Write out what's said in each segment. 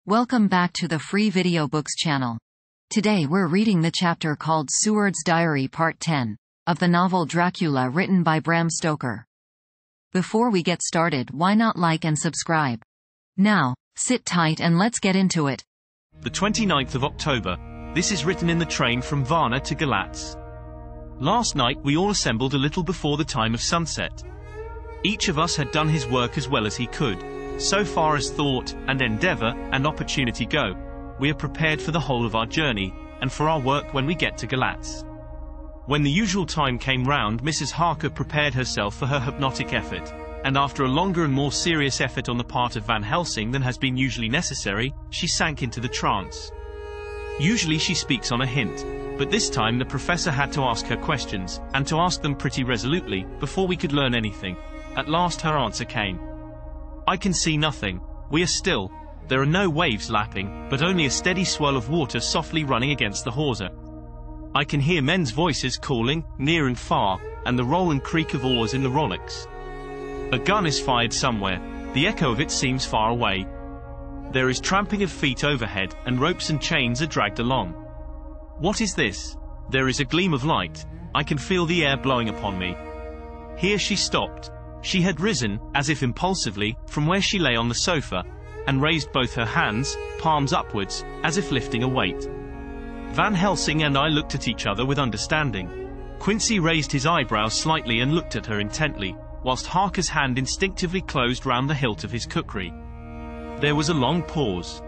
Welcome back to the Free Video Books channel. Today we're reading the chapter called Seward's Diary Part 10, of the novel Dracula written by Bram Stoker. Before we get started, why not like and subscribe? Now, sit tight and let's get into it. The 29th of October. This is written in the train from Varna to Galatz. Last night we all assembled a little before the time of sunset. Each of us had done his work as well as he could. So far as thought, and endeavor, and opportunity go, we are prepared for the whole of our journey, and for our work when we get to Galatz. When the usual time came round, Mrs. Harker prepared herself for her hypnotic effort, and after a longer and more serious effort on the part of Van Helsing than has been usually necessary, she sank into the trance. Usually she speaks on a hint, but this time the professor had to ask her questions, and to ask them pretty resolutely, before we could learn anything. At last her answer came. I can see nothing. We are still. There are no waves lapping, but only a steady swirl of water softly running against the hawser. I can hear men's voices calling, near and far, and the roll and creak of oars in the rowlocks. A gun is fired somewhere. The echo of it seems far away. There is tramping of feet overhead, and ropes and chains are dragged along. What is this? There is a gleam of light. I can feel the air blowing upon me. Here she stopped. She had risen, as if impulsively, from where she lay on the sofa, and raised both her hands, palms upwards, as if lifting a weight. Van Helsing and I looked at each other with understanding. Quincy raised his eyebrows slightly and looked at her intently, whilst Harker's hand instinctively closed round the hilt of his kukri. There was a long pause.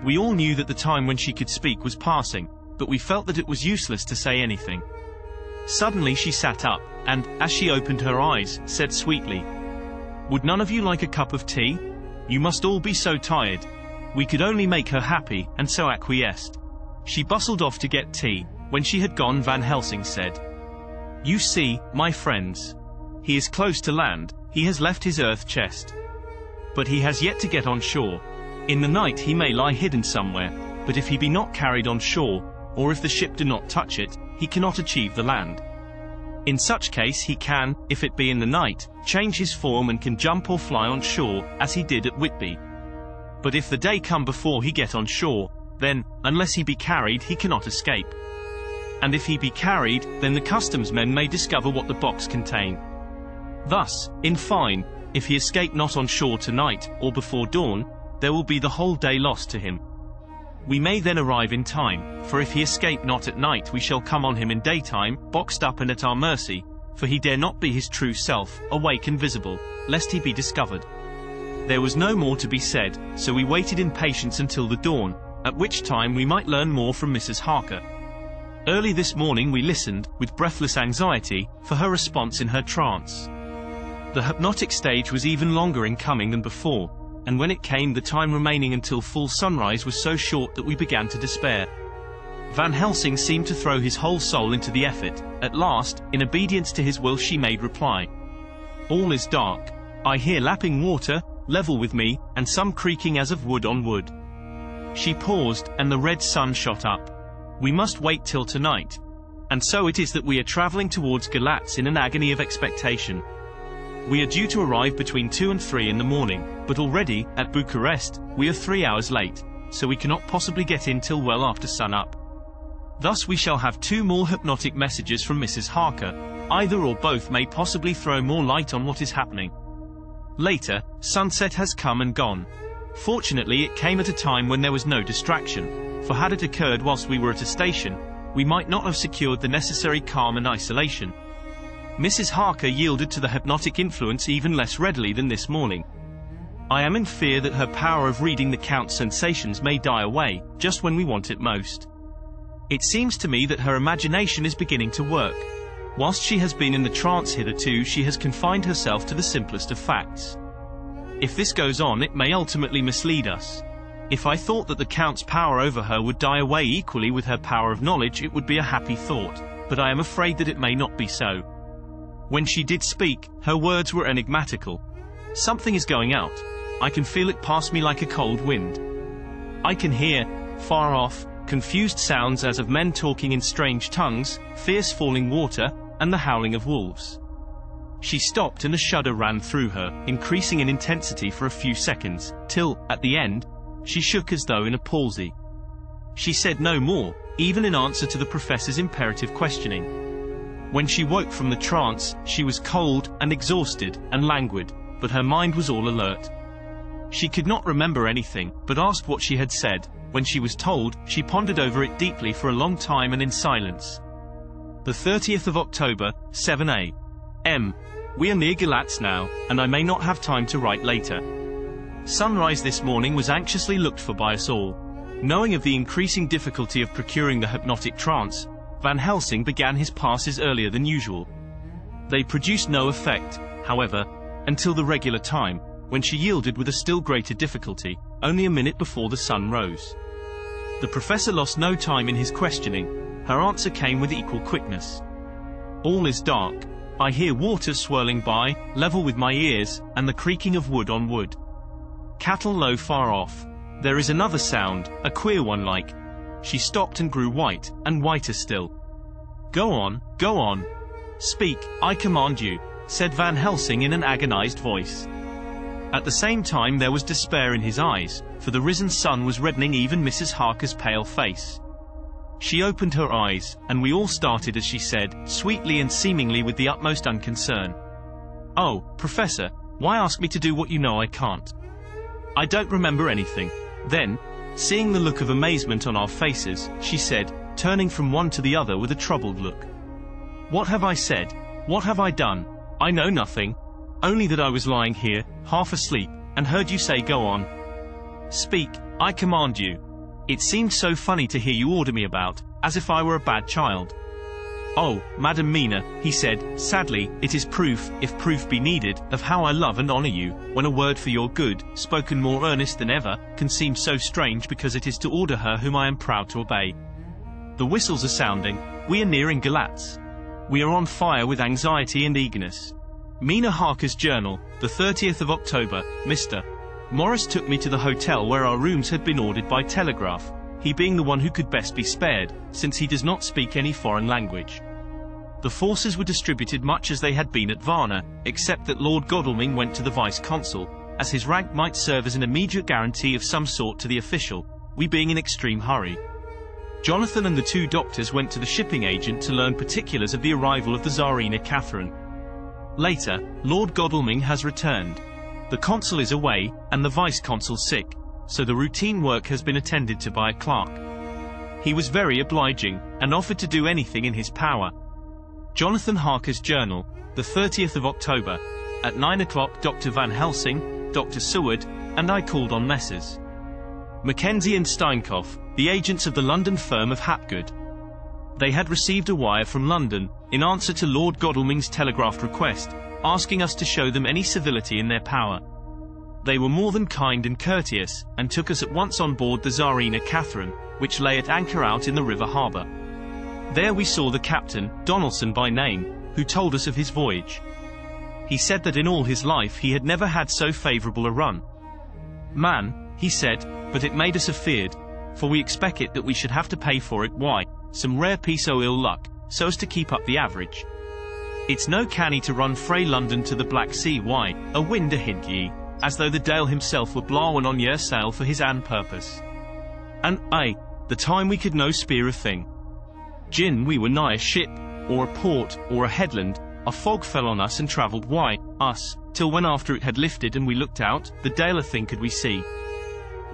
We all knew that the time when she could speak was passing, but we felt that it was useless to say anything. Suddenly she sat up, and, as she opened her eyes, said sweetly, "Would none of you like a cup of tea? You must all be so tired." We could only make her happy, and so acquiesced. She bustled off to get tea. When she had gone, Van Helsing said, "You see, my friends. He is close to land. He has left his earth chest. But he has yet to get on shore. In the night he may lie hidden somewhere, but if he be not carried on shore, or if the ship do not touch it, he cannot achieve the land. In such case he can, if it be in the night, change his form and can jump or fly on shore, as he did at Whitby. But if the day come before he get on shore, then, unless he be carried, he cannot escape. And if he be carried, then the customs men may discover what the box contain. Thus, in fine, if he escape not on shore tonight, or before dawn, there will be the whole day lost to him. We may then arrive in time, for if he escape not at night we shall come on him in daytime, boxed up and at our mercy, for he dare not be his true self, awake and visible, lest he be discovered." There was no more to be said, so we waited in patience until the dawn, at which time we might learn more from Mrs. Harker. Early this morning we listened, with breathless anxiety, for her response in her trance. The hypnotic stage was even longer in coming than before, and when it came the time remaining until full sunrise was so short that we began to despair. Van Helsing seemed to throw his whole soul into the effort. At last, in obedience to his will, she made reply. "All is dark. I hear lapping water, level with me, and some creaking as of wood on wood." She paused, and the red sun shot up. "We must wait till tonight. And so it is that we are travelling towards Galatz in an agony of expectation. We are due to arrive between 2 and 3 in the morning, but already, at Bucharest, we are 3 hours late, so we cannot possibly get in till well after sun-up. Thus we shall have 2 more hypnotic messages from Mrs. Harker. Either or both may possibly throw more light on what is happening. Later, sunset has come and gone. Fortunately it came at a time when there was no distraction, for had it occurred whilst we were at a station, we might not have secured the necessary calm and isolation. Mrs. Harker yielded to the hypnotic influence even less readily than this morning. I am in fear that her power of reading the Count's sensations may die away, just when we want it most. It seems to me that her imagination is beginning to work. Whilst she has been in the trance hitherto, she has confined herself to the simplest of facts. If this goes on, it may ultimately mislead us. If I thought that the Count's power over her would die away equally with her power of knowledge, it would be a happy thought, but I am afraid that it may not be so. When she did speak, her words were enigmatical. Something is going out. I can feel it pass me like a cold wind. I can hear, far off, confused sounds as of men talking in strange tongues, fierce falling water, and the howling of wolves. She stopped and a shudder ran through her, increasing in intensity for a few seconds, till, at the end, she shook as though in a palsy. She said no more, even in answer to the professor's imperative questioning. When she woke from the trance, she was cold and exhausted and languid, but her mind was all alert. She could not remember anything, but asked what she had said. When she was told, she pondered over it deeply for a long time and in silence. The 30th of October, 7 a.m. We are near Galatz now, and I may not have time to write later. Sunrise this morning was anxiously looked for by us all. Knowing of the increasing difficulty of procuring the hypnotic trance, Van Helsing began his passes earlier than usual. They produced no effect, however, until the regular time, when she yielded with a still greater difficulty, only a minute before the sun rose. The professor lost no time in his questioning. Her answer came with equal quickness. All is dark. I hear water swirling by, level with my ears, and the creaking of wood on wood. Cattle low far off. There is another sound, a queer one like. She stopped and grew white, and whiter still. Go on, go on. Speak, I command you, said Van Helsing in an agonized voice. At the same time there was despair in his eyes, for the risen sun was reddening even Mrs. Harker's pale face. She opened her eyes, and we all started as she said, sweetly and seemingly with the utmost unconcern. Oh, Professor, why ask me to do what you know I can't? I don't remember anything. Then, seeing the look of amazement on our faces, she said, turning from one to the other with a troubled look. What have I said? What have I done? I know nothing. Only that I was lying here, half asleep, and heard you say go on. Speak, I command you. It seemed so funny to hear you order me about, as if I were a bad child. Oh, Madam Mina, he said, sadly, it is proof, if proof be needed, of how I love and honor you, when a word for your good, spoken more earnest than ever, can seem so strange because it is to order her whom I am proud to obey. The whistles are sounding. We are nearing Galatz. We are on fire with anxiety and eagerness. Mina Harker's journal, the 30th of October, Mr. Morris took me to the hotel where our rooms had been ordered by telegraph, he being the one who could best be spared, since he does not speak any foreign language. The forces were distributed much as they had been at Varna, except that Lord Godalming went to the vice-consul, as his rank might serve as an immediate guarantee of some sort to the official, we being in extreme hurry. Jonathan and the two doctors went to the shipping agent to learn particulars of the arrival of the Tsarina Catherine. Later, Lord Godalming has returned. The consul is away, and the vice-consul sick, so the routine work has been attended to by a clerk. He was very obliging, and offered to do anything in his power. Jonathan Harker's journal, the 30th of October. At 9 o'clock Dr. Van Helsing, Dr. Seward, and I called on Messrs. Mackenzie and Steinkopf, the agents of the London firm of Hapgood. They had received a wire from London, in answer to Lord Godalming's telegraphed request, asking us to show them any civility in their power. They were more than kind and courteous, and took us at once on board the Tsarina Catherine, which lay at anchor out in the river harbour. There we saw the captain, Donaldson by name, who told us of his voyage. He said that in all his life he had never had so favourable a run. Man, he said, but it made us afeard, for we expected that we should have to pay for it, why, some rare piece o' ill luck, so as to keep up the average. It's no canny to run frae London to the Black Sea, why, a wind a hint ye, as though the Dale himself were blawin' on yer sail for his ain purpose. And, aye, the time we could no speer a thing. Gin we were nigh a ship, or a port, or a headland, a fog fell on us and travelled why, us, till when after it had lifted and we looked out, the Dale a thing could we see.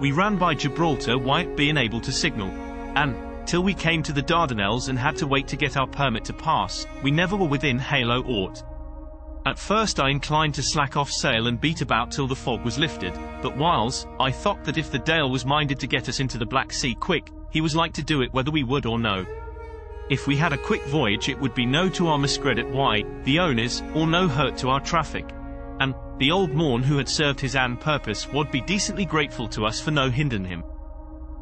We ran by Gibraltar why it being able to signal, and, till we came to the Dardanelles and had to wait to get our permit to pass, we never were within hail o' aught. At first I inclined to slack off sail and beat about till the fog was lifted, but whiles, I thought that if the Dale was minded to get us into the Black Sea quick, he was like to do it whether we would or no. If we had a quick voyage it would be no to our miscredit why, the owners, or no hurt to our traffic. And, the old Morn who had served his ain purpose would be decently grateful to us for no hindern him.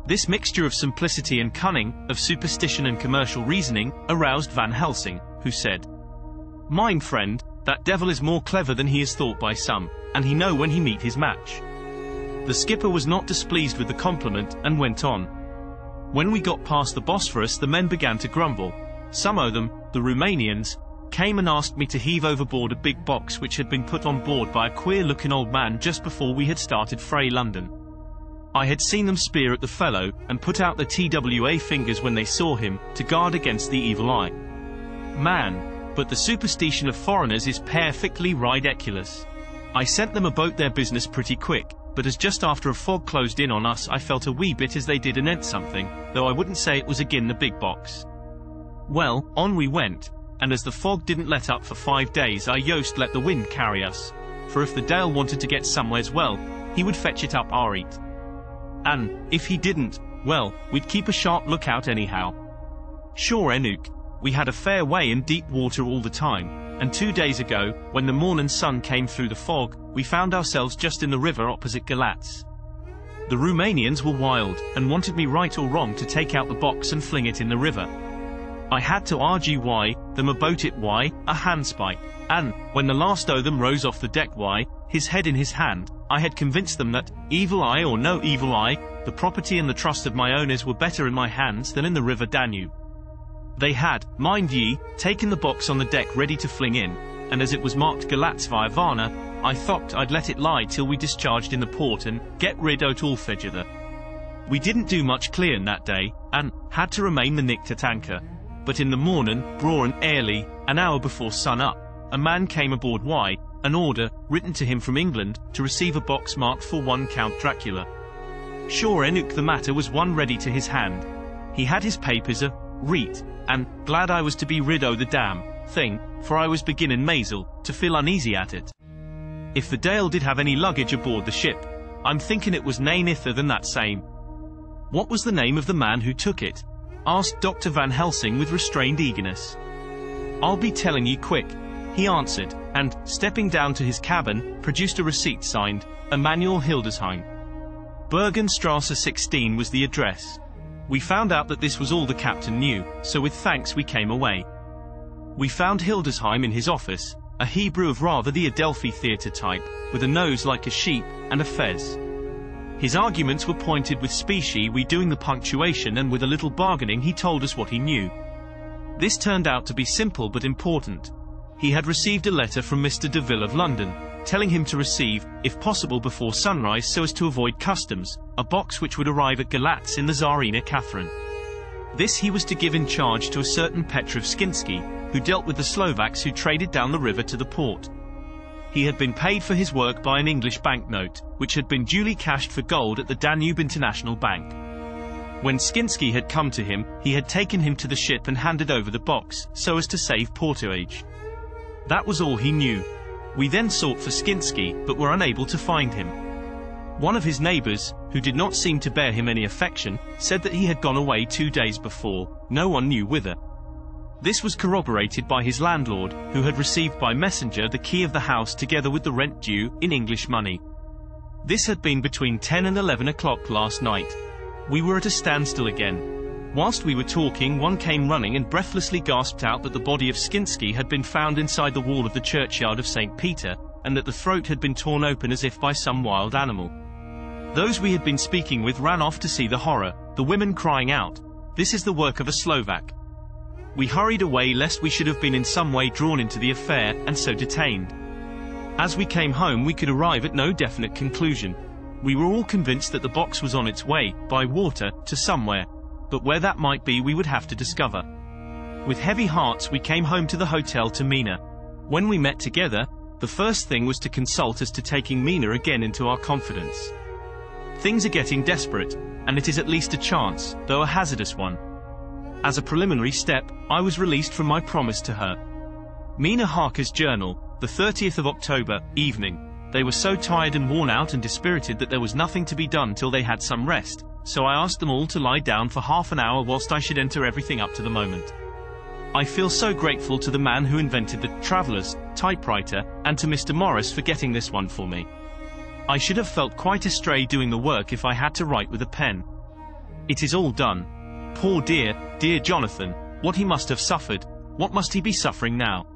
This mixture of simplicity and cunning, of superstition and commercial reasoning, aroused Van Helsing, who said, "Mine friend, that devil is more clever than he is thought by some, and he know when he meet his match." The skipper was not displeased with the compliment, and went on. When we got past the Bosphorus the men began to grumble. Some of them, the Romanians, came and asked me to heave overboard a big box which had been put on board by a queer-looking old man just before we had started frae London. I had seen them spear at the fellow, and put out the TWA fingers when they saw him, to guard against the evil eye. Man, but the superstition of foreigners is perfectly ridiculous. I sent them about their business pretty quick, but as just after a fog closed in on us I felt a wee bit as they did anent something, though I wouldn't say it was agin the big box. Well, on we went, and as the fog didn't let up for 5 days I yost let the wind carry us, for if the Dale wanted to get somewheres well, he would fetch it up our eat. And, if he didn't, well, we'd keep a sharp lookout anyhow. Sure enough, we had a fair way in deep water all the time, and 2 days ago, when the morning sun came through the fog, we found ourselves just in the river opposite Galatz. The Romanians were wild, and wanted me right or wrong to take out the box and fling it in the river. I had to argue them about it a handspike, and, when the last o' them rose off the deck his head in his hand, I had convinced them that, evil eye or no evil eye, the property and the trust of my owners were better in my hands than in the river Danube. They had, mind ye, taken the box on the deck ready to fling in, and as it was marked Galatz via Varna, I thought I'd let it lie till we discharged in the port and get rid out all fedgether. We didn't do much clearing that day, and had to remain the night at anchor. But in the morning, braw and early, an hour before sun up, a man came aboard an order, written to him from England, to receive a box marked for one Count Dracula. Sure enough the matter was one ready to his hand. He had his papers reet, and glad I was to be rid o' the damn thing, for I was beginning mazel to feel uneasy at it. If the Dale did have any luggage aboard the ship, I'm thinking it was nane ither than that same. What was the name of the man who took it? Asked Dr. Van Helsing with restrained eagerness. I'll be telling you quick, he answered, and, stepping down to his cabin, produced a receipt signed, Emanuel Hildesheim. Bergenstrasse 16 was the address. We found out that this was all the captain knew, so with thanks we came away. We found Hildesheim in his office, a Hebrew of rather the Adelphi theatre type, with a nose like a sheep, and a fez. His arguments were pointed with specie we doing the punctuation, and with a little bargaining he told us what he knew. This turned out to be simple but important. He had received a letter from Mr. Deville of London, telling him to receive, if possible before sunrise so as to avoid customs, a box which would arrive at Galatz in the Tsarina Catherine. This he was to give in charge to a certain Petrov Skinsky, who dealt with the Slovaks who traded down the river to the port. He had been paid for his work by an English banknote, which had been duly cashed for gold at the Danube International Bank. When Skinsky had come to him, he had taken him to the ship and handed over the box, so as to save porterage. That was all he knew. We then sought for Skinsky, but were unable to find him. One of his neighbors, who did not seem to bear him any affection, said that he had gone away 2 days before, no one knew whither. This was corroborated by his landlord, who had received by messenger the key of the house together with the rent due, in English money. This had been between 10 and 11 o'clock last night. We were at a standstill again. Whilst we were talking, one came running and breathlessly gasped out that the body of Skinsky had been found inside the wall of the churchyard of St. Peter, and that the throat had been torn open as if by some wild animal. Those we had been speaking with ran off to see the horror, the women crying out, "This is the work of a Slovak." We hurried away lest we should have been in some way drawn into the affair, and so detained. As we came home we could arrive at no definite conclusion. We were all convinced that the box was on its way, by water, to somewhere, but where that might be we would have to discover. With heavy hearts we came home to the hotel to Mina. When we met together, the first thing was to consult as to taking Mina again into our confidence. Things are getting desperate, and it is at least a chance, though a hazardous one. As a preliminary step, I was released from my promise to her. Mina Harker's journal, the 30th of October, evening. They were so tired and worn out and dispirited that there was nothing to be done till they had some rest, so I asked them all to lie down for half an hour whilst I should enter everything up to the moment. I feel so grateful to the man who invented the Traveller's typewriter, and to Mr. Morris for getting this one for me. I should have felt quite astray doing the work if I had to write with a pen. It is all done. Poor dear Jonathan, what he must have suffered, what must he be suffering now?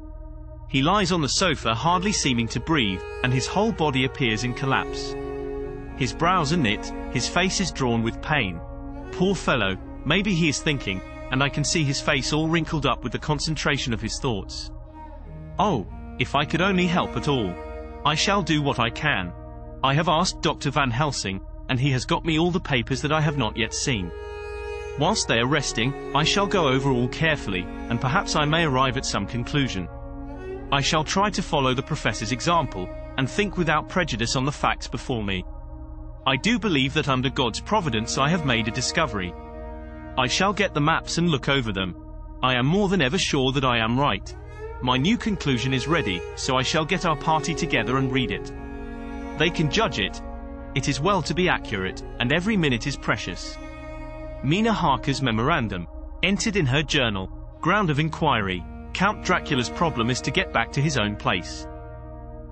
He lies on the sofa hardly seeming to breathe, and his whole body appears in collapse. His brows are knit, his face is drawn with pain. Poor fellow, maybe he is thinking, and I can see his face all wrinkled up with the concentration of his thoughts. Oh, if I could only help at all. I shall do what I can. I have asked Dr. Van Helsing, and he has got me all the papers that I have not yet seen. Whilst they are resting, I shall go over all carefully, and perhaps I may arrive at some conclusion. I shall try to follow the professor's example, and think without prejudice on the facts before me. I do believe that under God's providence I have made a discovery. I shall get the maps and look over them. I am more than ever sure that I am right. My new conclusion is ready, so I shall get our party together and read it. They can judge it. It is well to be accurate, and every minute is precious. Mina Harker's memorandum, entered in her journal, ground of inquiry, Count Dracula's problem is to get back to his own place.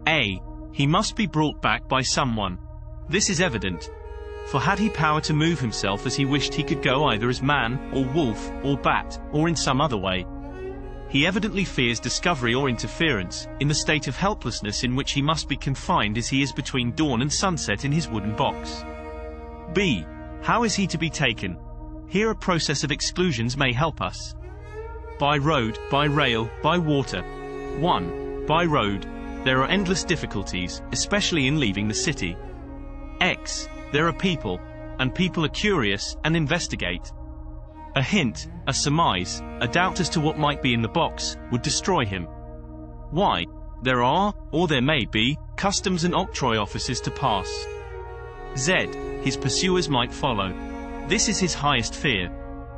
A. He must be brought back by someone. This is evident. For had he power to move himself as he wished, he could go either as man, or wolf, or bat, or in some other way. He evidently fears discovery or interference, in the state of helplessness in which he must be confined as he is between dawn and sunset in his wooden box. B. How is he to be taken? Here a process of exclusions may help us. By road, by rail, by water. 1. By road. There are endless difficulties, especially in leaving the city. X. There are people, and people are curious, and investigate. A hint, a surmise, a doubt as to what might be in the box, would destroy him. Y. There are, or there may be, customs and octroi offices to pass. Z. His pursuers might follow. This is his highest fear,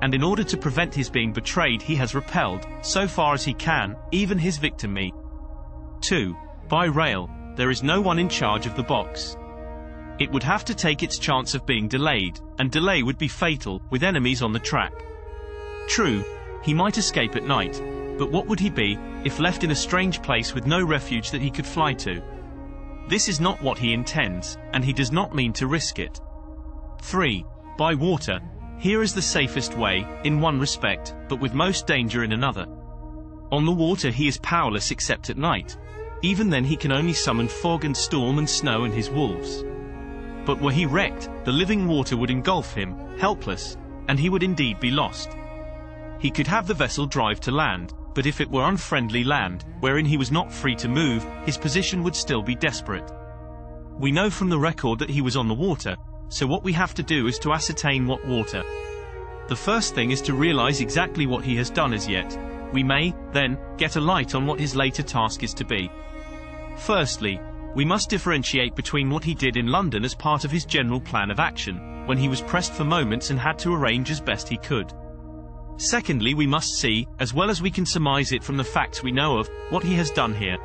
and in order to prevent his being betrayed he has repelled, so far as he can, even his victim me. 2. By rail. There is no one in charge of the box. It would have to take its chance of being delayed, and delay would be fatal, with enemies on the track. True, he might escape at night, but what would he be, if left in a strange place with no refuge that he could fly to? This is not what he intends, and he does not mean to risk it. 3. By water. Here is the safest way, in one respect, but with most danger in another. On the water he is powerless except at night. Even then he can only summon fog and storm and snow and his wolves. But were he wrecked, the living water would engulf him, helpless, and he would indeed be lost. He could have the vessel drive to land, but if it were unfriendly land, wherein he was not free to move, his position would still be desperate. We know from the record that he was on the water, so what we have to do is to ascertain what water. The first thing is to realize exactly what he has done as yet. We may, then, get a light on what his later task is to be. Firstly, we must differentiate between what he did in London as part of his general plan of action, when he was pressed for moments and had to arrange as best he could. Secondly, we must see, as well as we can surmise it from the facts we know of, what he has done here.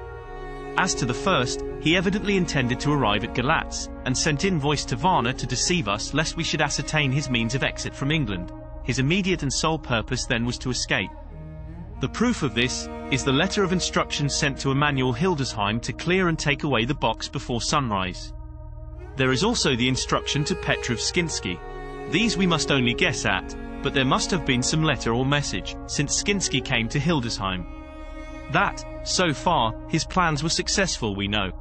As to the first, he evidently intended to arrive at Galatz, and sent invoice to Varna to deceive us lest we should ascertain his means of exit from England. His immediate and sole purpose then was to escape. The proof of this is the letter of instructions sent to Emanuel Hildesheim to clear and take away the box before sunrise. There is also the instruction to Petrov Skinsky. These we must only guess at, but there must have been some letter or message, since Skinsky came to Hildesheim. That, so far, his plans were successful we know.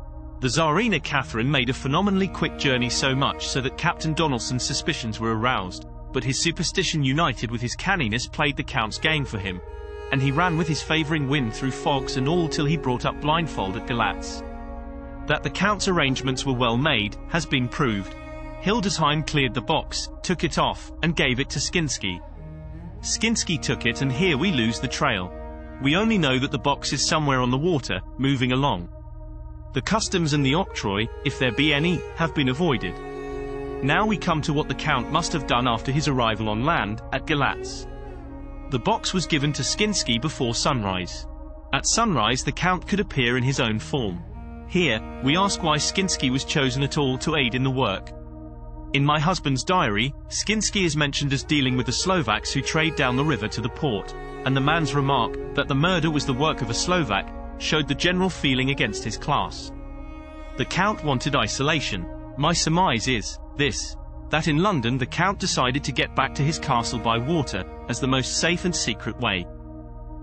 The Tsarina Catherine made a phenomenally quick journey, so much so that Captain Donaldson's suspicions were aroused, but his superstition united with his canniness played the Count's game for him, and he ran with his favouring wind through fogs and all till he brought up blindfold at Galatz. That the Count's arrangements were well made, has been proved. Hildesheim cleared the box, took it off, and gave it to Skinsky. Skinsky took it, and here we lose the trail. We only know that the box is somewhere on the water, moving along. The customs and the octroi, if there be any, have been avoided. Now we come to what the Count must have done after his arrival on land, at Galatz. The box was given to Skinsky before sunrise. At sunrise the Count could appear in his own form. Here, we ask why Skinsky was chosen at all to aid in the work. In my husband's diary, Skinsky is mentioned as dealing with the Slovaks who trade down the river to the port, and the man's remark, that the murder was the work of a Slovak, showed the general feeling against his class. The Count wanted isolation. My surmise is this: that in London the Count decided to get back to his castle by water, as the most safe and secret way.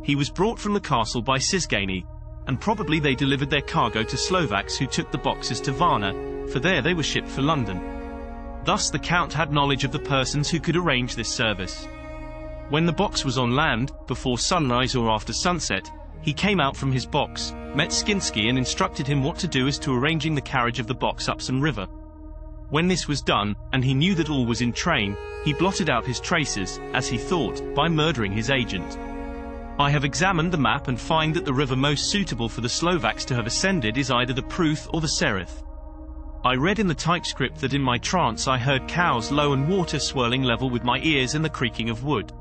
He was brought from the castle by Szgany, and probably they delivered their cargo to Slovaks who took the boxes to Varna, for there they were shipped for London. Thus the Count had knowledge of the persons who could arrange this service. When the box was on land, before sunrise or after sunset, he came out from his box, met Skinsky and instructed him what to do as to arranging the carriage of the box up some river. When this was done, and he knew that all was in train, he blotted out his traces, as he thought, by murdering his agent. I have examined the map and find that the river most suitable for the Slovaks to have ascended is either the Pruth or the Sereth. I read in the typescript that in my trance I heard cows low and water swirling level with my ears and the creaking of wood.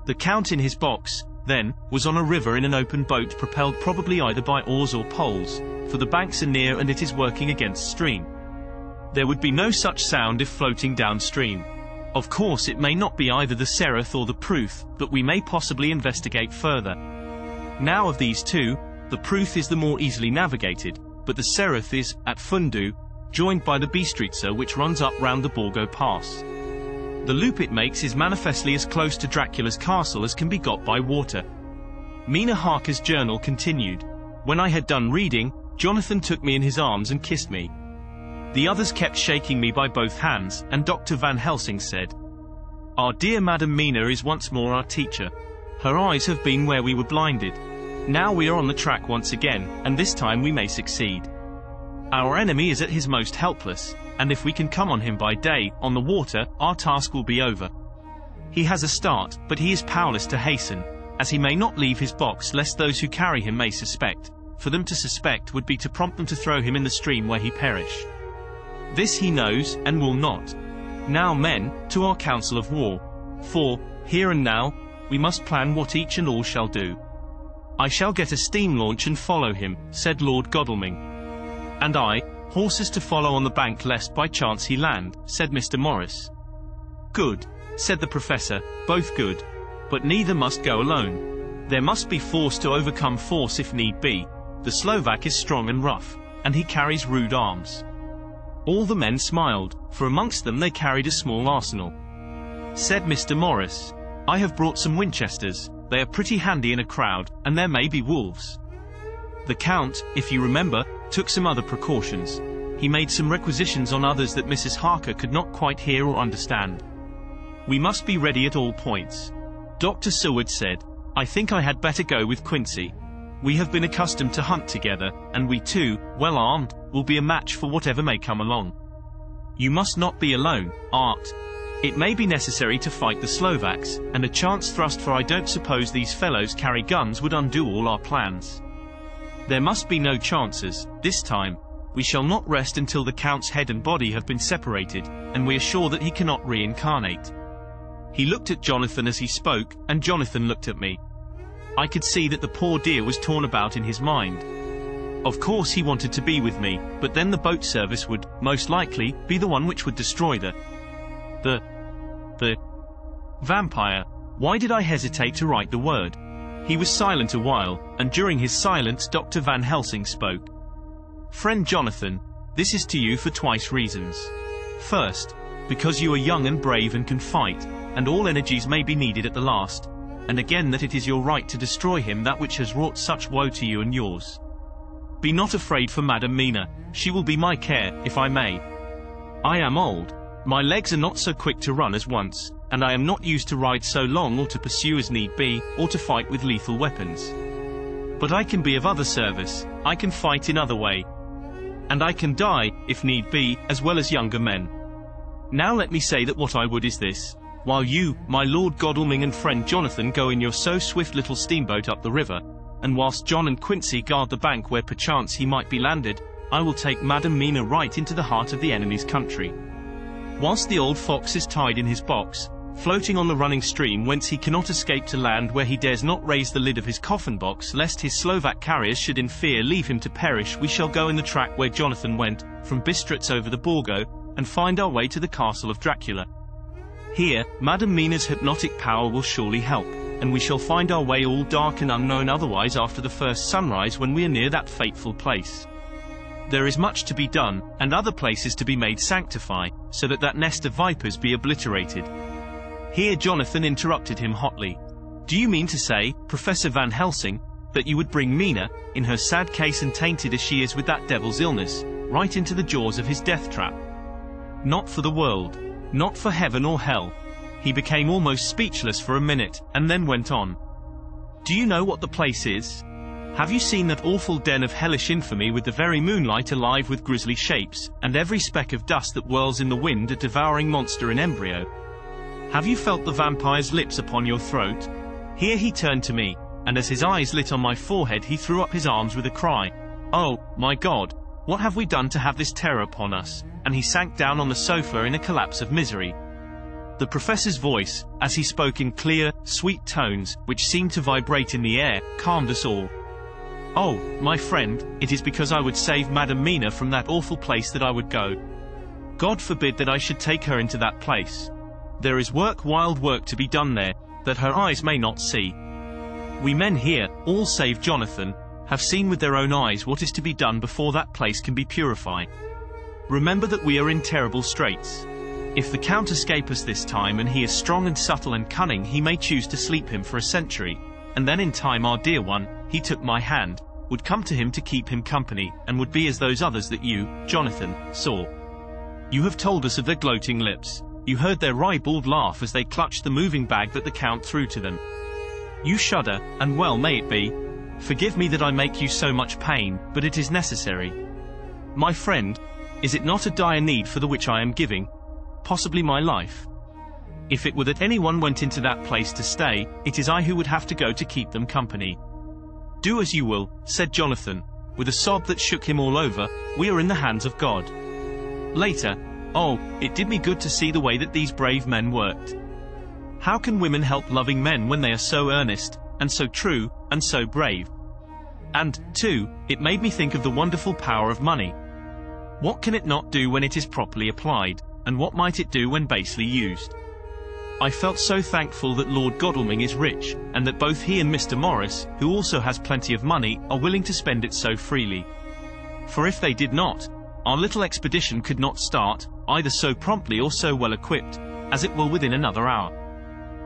The Count in his box, then, was on a river in an open boat propelled probably either by oars or poles, for the banks are near and it is working against stream. There would be no such sound if floating downstream. Of course it may not be either the Sereth or the Pruth, but we may possibly investigate further. Now of these two, the Pruth is the more easily navigated, but the Sereth is, at Fundu, joined by the Bistritza which runs up round the Borgo Pass. The loop it makes is manifestly as close to Dracula's castle as can be got by water. Mina Harker's journal continued. When I had done reading, Jonathan took me in his arms and kissed me. The others kept shaking me by both hands, and Dr. Van Helsing said, "Our dear Madam Mina is once more our teacher. Her eyes have been where we were blinded. Now we are on the track once again, and this time we may succeed. Our enemy is at his most helpless, and if we can come on him by day, on the water, our task will be over. He has a start, but he is powerless to hasten, as he may not leave his box lest those who carry him may suspect. For them to suspect would be to prompt them to throw him in the stream where he perish. This he knows, and will not. Now men, to our council of war. For, here and now, we must plan what each and all shall do. I shall get a steam launch and follow him," said Lord Godalming. "And I, horses to follow on the bank lest by chance he land," said Mr. Morris. "Good," said the professor, "both good. But neither must go alone. There must be force to overcome force if need be. The Slovak is strong and rough, and he carries rude arms." All the men smiled, for amongst them they carried a small arsenal. Said Mr. Morris, "I have brought some Winchesters. They are pretty handy in a crowd, and there may be wolves." The Count, if you remember, took some other precautions. He made some requisitions on others that Mrs. Harker could not quite hear or understand. "We must be ready at all points." Dr. Seward said, "I think I had better go with Quincy. We have been accustomed to hunt together, and we too, well armed, will be a match for whatever may come along. You must not be alone, Art. It may be necessary to fight the Slovaks, and a chance thrust, for I don't suppose these fellows carry guns, would undo all our plans. There must be no chances, this time. We shall not rest until the Count's head and body have been separated, and we are sure that he cannot reincarnate." He looked at Jonathan as he spoke, and Jonathan looked at me. I could see that the poor dear was torn about in his mind. Of course he wanted to be with me, but then the boat service would, most likely, be the one which would destroy the vampire. Why did I hesitate to write the word? He was silent a while, and during his silence Dr. Van Helsing spoke. "Friend Jonathan, this is to you for twice reasons. First, because you are young and brave and can fight, and all energies may be needed at the last, and again that it is your right to destroy him that which has wrought such woe to you and yours. Be not afraid for Madam Mina, she will be my care, if I may. I am old, my legs are not so quick to run as once, and I am not used to ride so long or to pursue as need be, or to fight with lethal weapons. But I can be of other service, I can fight in other way. And I can die, if need be, as well as younger men. Now let me say that what I would is this. While you, my Lord Godalming and friend Jonathan go in your so swift little steamboat up the river, and whilst John and Quincy guard the bank where perchance he might be landed, I will take Madam Mina right into the heart of the enemy's country. Whilst the old fox is tied in his box, floating on the running stream whence he cannot escape to land, where he dares not raise the lid of his coffin box lest his Slovak carriers should in fear leave him to perish, we shall go in the track where Jonathan went, from Bistritz over the Borgo, and find our way to the castle of Dracula. Here, Madam Mina's hypnotic power will surely help, and we shall find our way all dark and unknown otherwise after the first sunrise when we are near that fateful place. There is much to be done, and other places to be made sanctify, so that that nest of vipers be obliterated." Here Jonathan interrupted him hotly. "Do you mean to say, Professor Van Helsing, that you would bring Mina, in her sad case and tainted as she is with that devil's illness, right into the jaws of his death trap?" "Not for the world. Not for heaven or hell." He became almost speechless for a minute, and then went on. "Do you know what the place is?" Have you seen that awful den of hellish infamy with the very moonlight alive with grisly shapes, and every speck of dust that whirls in the wind a devouring monster in embryo? Have you felt the vampire's lips upon your throat? Here he turned to me, and as his eyes lit on my forehead he threw up his arms with a cry. Oh, my God! What have we done to have this terror upon us? And he sank down on the sofa in a collapse of misery. The professor's voice, as he spoke in clear, sweet tones, which seemed to vibrate in the air, calmed us all. Oh, my friend, it is because I would save Madame Mina from that awful place that I would go. God forbid that I should take her into that place. There is work, wild work to be done there, that her eyes may not see. We men here, all save Jonathan, have seen with their own eyes what is to be done before that place can be purified. Remember that we are in terrible straits. If the Count escape us this time, and he is strong and subtle and cunning, he may choose to sleep him for a century, and then in time our dear one, he took my hand, would come to him to keep him company, and would be as those others that you, Jonathan, saw. You have told us of their gloating lips. You heard their ribald laugh as they clutched the moving bag that the Count threw to them. You shudder, and well may it be. Forgive me that I make you so much pain, but it is necessary. My friend, is it not a dire need for the which I am giving? Possibly my life. If it were that anyone went into that place to stay, it is I who would have to go to keep them company. Do as you will, said Jonathan, with a sob that shook him all over. We are in the hands of God. Later, oh, it did me good to see the way that these brave men worked. How can women help loving men when they are so earnest, and so true, and so brave? And, too, it made me think of the wonderful power of money. What can it not do when it is properly applied, and what might it do when basely used? I felt so thankful that Lord Godalming is rich, and that both he and Mr. Morris, who also has plenty of money, are willing to spend it so freely. For if they did not, our little expedition could not start, either so promptly or so well equipped, as it will within another hour.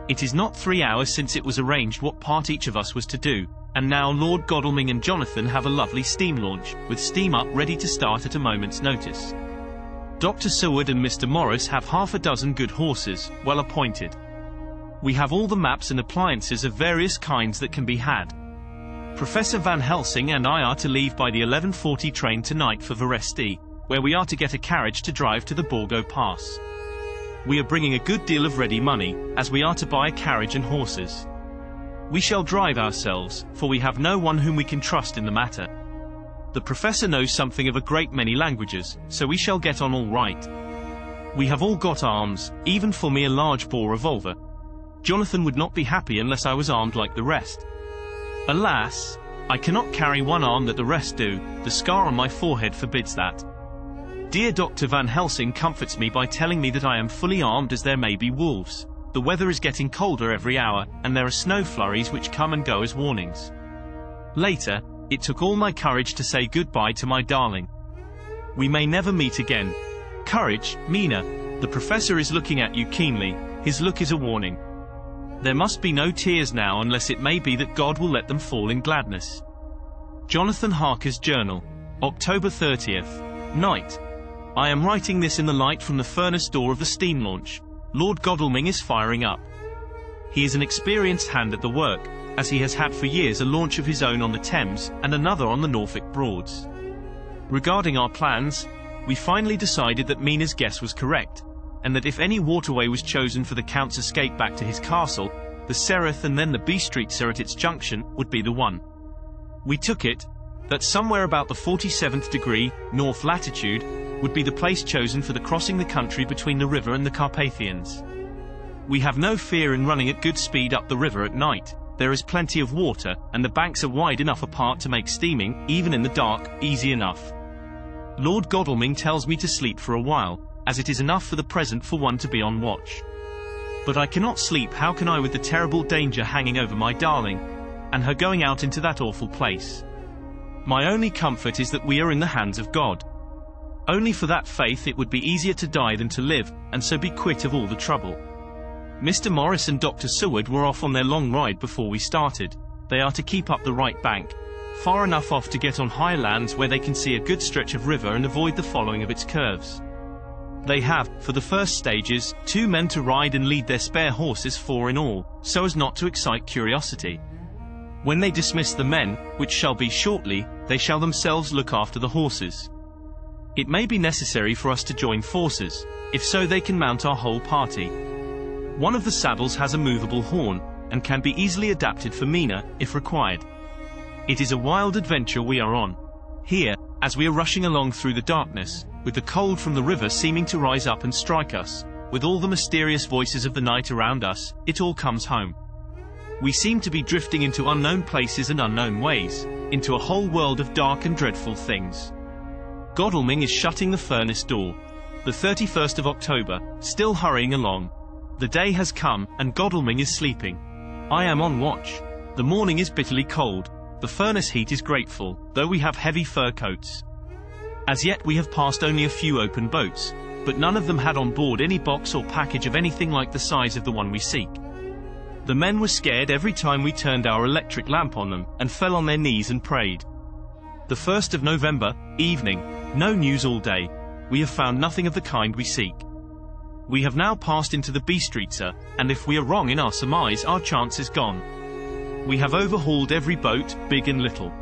It is not 3 hours since it was arranged what part each of us was to do, and now Lord Godalming and Jonathan have a lovely steam launch, with steam up ready to start at a moment's notice. Dr. Seward and Mr. Morris have half a dozen good horses, well appointed. We have all the maps and appliances of various kinds that can be had. Professor Van Helsing and I are to leave by the 11:40 train tonight for Veresti, where we are to get a carriage to drive to the Borgo Pass. We are bringing a good deal of ready money, as we are to buy a carriage and horses. We shall drive ourselves, for we have no one whom we can trust in the matter. The professor knows something of a great many languages, so we shall get on all right. We have all got arms, even for me a large bore revolver. Jonathan would not be happy unless I was armed like the rest. Alas, I cannot carry one arm that the rest do, the scar on my forehead forbids that. Dear Dr. Van Helsing comforts me by telling me that I am fully armed as there may be wolves. The weather is getting colder every hour, and there are snow flurries which come and go as warnings. Later, it took all my courage to say goodbye to my darling. We may never meet again. Courage, Mina. The professor is looking at you keenly. His look is a warning. There must be no tears now, unless it may be that God will let them fall in gladness. Jonathan Harker's Journal. October 30th. Night. I am writing this in the light from the furnace door of the steam launch. Lord Godalming is firing up. He is an experienced hand at the work, as he has had for years a launch of his own on the Thames, and another on the Norfolk Broads. Regarding our plans, we finally decided that Mina's guess was correct, and that if any waterway was chosen for the Count's escape back to his castle, the Sereth and then the B Streets at its junction would be the one. We took it, that somewhere about the 47th degree, north latitude, would be the place chosen for the crossing the country between the river and the Carpathians. We have no fear in running at good speed up the river at night. There is plenty of water, and the banks are wide enough apart to make steaming, even in the dark, easy enough. Lord Godalming tells me to sleep for a while, as it is enough for the present for one to be on watch. But I cannot sleep. How can I, with the terrible danger hanging over my darling, and her going out into that awful place? My only comfort is that we are in the hands of God. Only for that faith it would be easier to die than to live, and so be quit of all the trouble. Mr. Morris and Dr. Seward were off on their long ride before we started. They are to keep up the right bank, far enough off to get on high lands where they can see a good stretch of river and avoid the following of its curves. They have, for the first stages, 2 men to ride and lead their spare horses, 4 in all, so as not to excite curiosity. When they dismiss the men, which shall be shortly, they shall themselves look after the horses. It may be necessary for us to join forces. If so, they can mount our whole party. One of the saddles has a movable horn, and can be easily adapted for Mina, if required. It is a wild adventure we are on. Here, as we are rushing along through the darkness, with the cold from the river seeming to rise up and strike us, with all the mysterious voices of the night around us, it all comes home. We seem to be drifting into unknown places and unknown ways, into a whole world of dark and dreadful things. Godalming is shutting the furnace door. The 31st of October, still hurrying along. The day has come, and Godalming is sleeping. I am on watch. The morning is bitterly cold. The furnace heat is grateful, though we have heavy fur coats. As yet we have passed only a few open boats, but none of them had on board any box or package of anything like the size of the one we seek. The men were scared every time we turned our electric lamp on them, and fell on their knees and prayed. The 1st of November, evening. No news all day. We have found nothing of the kind we seek. We have now passed into the Bistritza, and if we are wrong in our surmise, our chance is gone. We have overhauled every boat, big and little.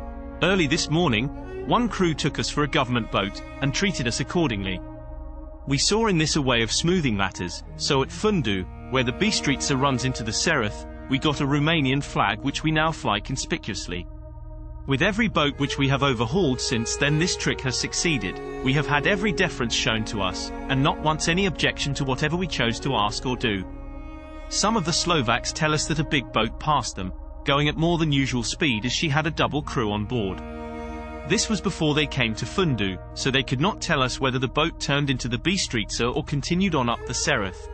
Early this morning, one crew took us for a government boat, and treated us accordingly. We saw in this a way of smoothing matters, so at Fundu, where the Bistritza runs into the Sereth, we got a Romanian flag which we now fly conspicuously. With every boat which we have overhauled since then this trick has succeeded. We have had every deference shown to us, and not once any objection to whatever we chose to ask or do. Some of the Slovaks tell us that a big boat passed them, going at more than usual speed as she had a double crew on board. This was before they came to Fundu, so they could not tell us whether the boat turned into the Bistritza or continued on up the Sereth.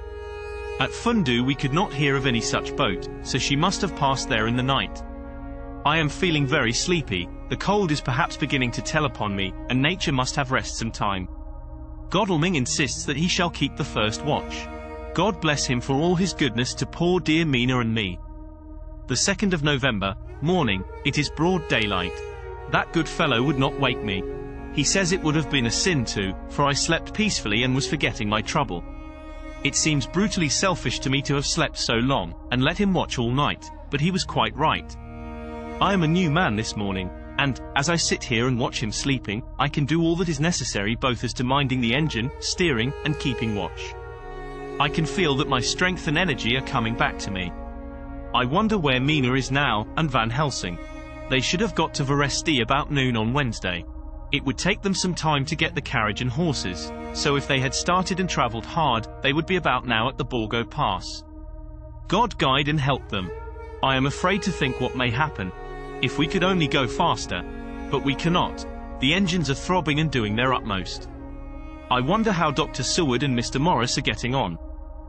At Fundu we could not hear of any such boat, so she must have passed there in the night. I am feeling very sleepy, the cold is perhaps beginning to tell upon me, and nature must have rest some time. Godalming insists that he shall keep the first watch. God bless him for all his goodness to poor dear Mina and me. The 2nd of November, morning. It is broad daylight. That good fellow would not wake me. He says it would have been a sin to, for I slept peacefully and was forgetting my trouble. It seems brutally selfish to me to have slept so long, and let him watch all night, but he was quite right. I am a new man this morning, and, as I sit here and watch him sleeping, I can do all that is necessary both as to minding the engine, steering, and keeping watch. I can feel that my strength and energy are coming back to me. I wonder where Mina is now, and Van Helsing. They should have got to Veresti about noon on Wednesday. It would take them some time to get the carriage and horses, so if they had started and travelled hard, they would be about now at the Borgo Pass. God guide and help them. I am afraid to think what may happen. If we could only go faster. But we cannot. The engines are throbbing and doing their utmost. I wonder how Dr. Seward and Mr. Morris are getting on.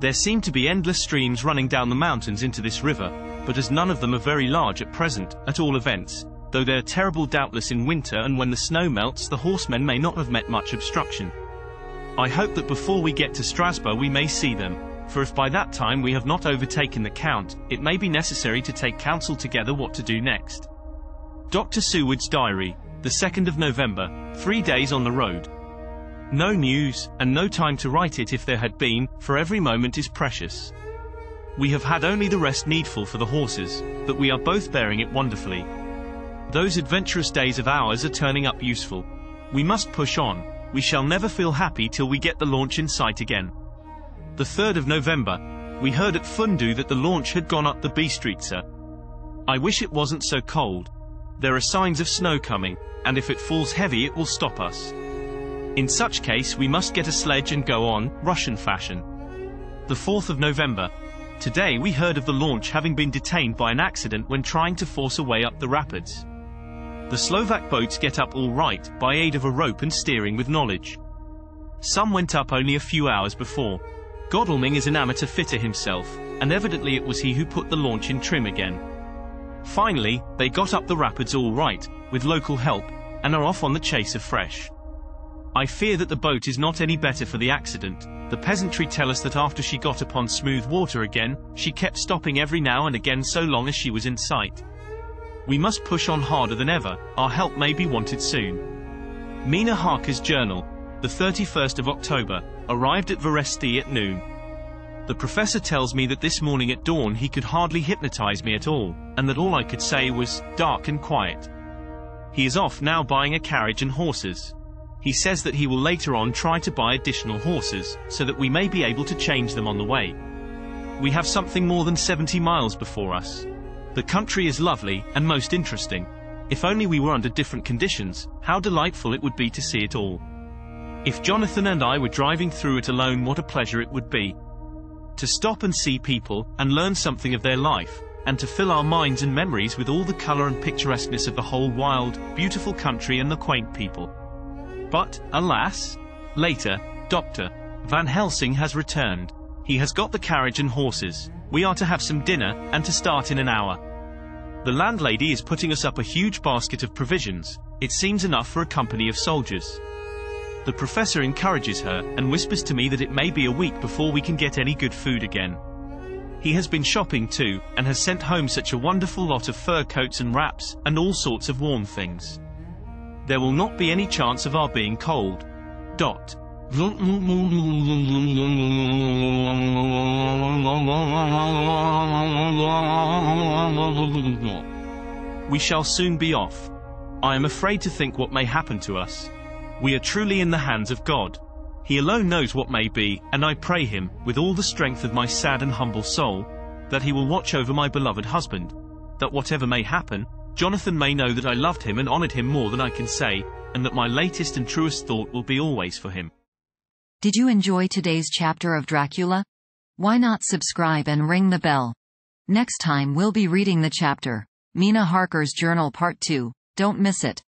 There seem to be endless streams running down the mountains into this river, but as none of them are very large at present, at all events, though they are terrible doubtless in winter, and when the snow melts the horsemen may not have met much obstruction. I hope that before we get to Strasbourg we may see them, for if by that time we have not overtaken the Count, it may be necessary to take counsel together what to do next. Dr. Seward's diary, the 2nd of November, 3 days on the road. No news, and no time to write it if there had been, for every moment is precious. We have had only the rest needful for the horses, but we are both bearing it wonderfully. Those adventurous days of ours are turning up useful. We must push on. We shall never feel happy till we get the launch in sight again. The 3rd of November, we heard at Fundu that the launch had gone up the Bistritza. I wish it wasn't so cold. There are signs of snow coming, and if it falls heavy it will stop us. In such case we must get a sledge and go on, Russian fashion. The 4th of November. Today we heard of the launch having been detained by an accident when trying to force a way up the rapids. The Slovak boats get up all right, by aid of a rope and steering with knowledge. Some went up only a few hours before. Godalming is an amateur fitter himself, and evidently it was he who put the launch in trim again. Finally, they got up the rapids all right, with local help, and are off on the chase afresh. I fear that the boat is not any better for the accident. The peasantry tell us that after she got upon smooth water again, she kept stopping every now and again so long as she was in sight. We must push on harder than ever, our help may be wanted soon. Mina Harker's journal, the 31st of October, arrived at Veresti at noon. The professor tells me that this morning at dawn he could hardly hypnotize me at all, and that all I could say was, dark and quiet. He is off now buying a carriage and horses. He says that he will later on try to buy additional horses, so that we may be able to change them on the way. We have something more than 70 miles before us. The country is lovely, and most interesting. If only we were under different conditions, how delightful it would be to see it all. If Jonathan and I were driving through it alone, what a pleasure it would be. To stop and see people, and learn something of their life, and to fill our minds and memories with all the color and picturesqueness of the whole wild, beautiful country and the quaint people. But, alas! Later, Dr. Van Helsing has returned. He has got the carriage and horses. We are to have some dinner, and to start in an hour. The landlady is putting us up a huge basket of provisions. It seems enough for a company of soldiers. The professor encourages her, and whispers to me that it may be a week before we can get any good food again. He has been shopping too, and has sent home such a wonderful lot of fur coats and wraps, and all sorts of warm things. There will not be any chance of our being cold. Dot. We shall soon be off. I am afraid to think what may happen to us. We are truly in the hands of God. He alone knows what may be, and I pray him, with all the strength of my sad and humble soul, that he will watch over my beloved husband, that whatever may happen, Jonathan may know that I loved him and honored him more than I can say, and that my latest and truest thought will be always for him. Did you enjoy today's chapter of Dracula? Why not subscribe and ring the bell? Next time we'll be reading the chapter, Mina Harker's Journal Part 2. Don't miss it.